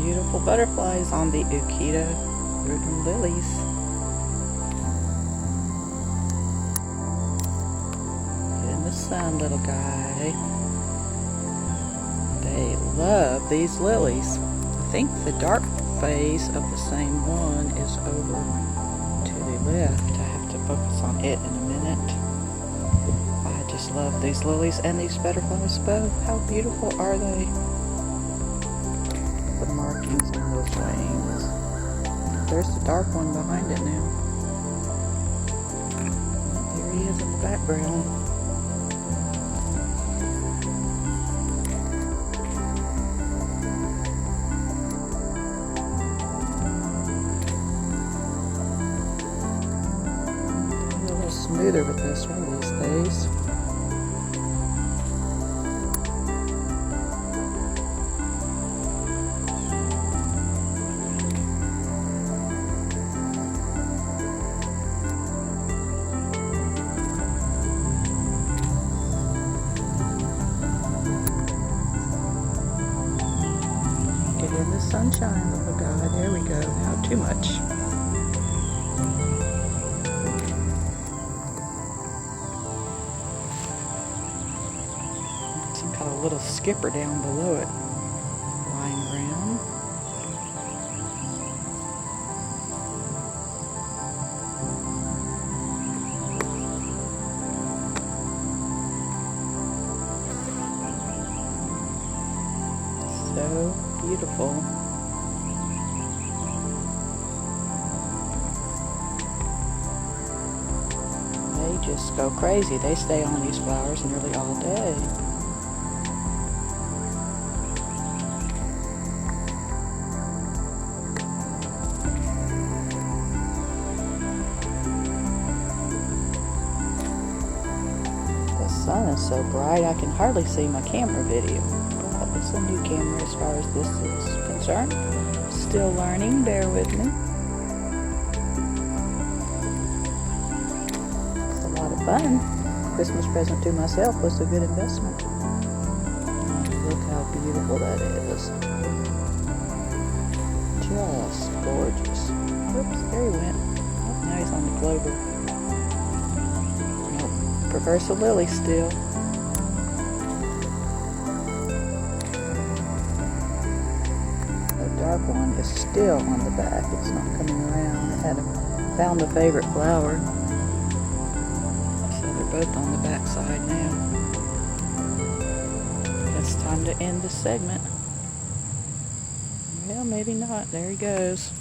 Beautiful butterflies on the Rubrum lilies. Get in the sun, little guy. They love these lilies. I think the dark phase of the same one is over to the left. I have to focus on it in a minute. I just love these lilies and these butterflies both. How beautiful are they? The markings on those wings. There's the dark one behind it now. There he is in the background. A little smoother with this one these days. In the sunshine, little guy. There we go. Now too much. It's got a little skipper down below it, flying around. So beautiful. They just go crazy. They stay on these flowers nearly all day. The sun is so bright I can hardly see my camera video. It's a new camera as far as this is concerned. Still learning, bear with me. It's a lot of fun. Christmas present to myself was a good investment. Look how beautiful that is. Just gorgeous. Oops, there he went. Oh, now he's on the clover. Nope, prefers the lily still. Dark one is still on the back. It's not coming around. I had found a favorite flower. So they're both on the back side now. It's time to end this segment. Well, maybe not. There he goes.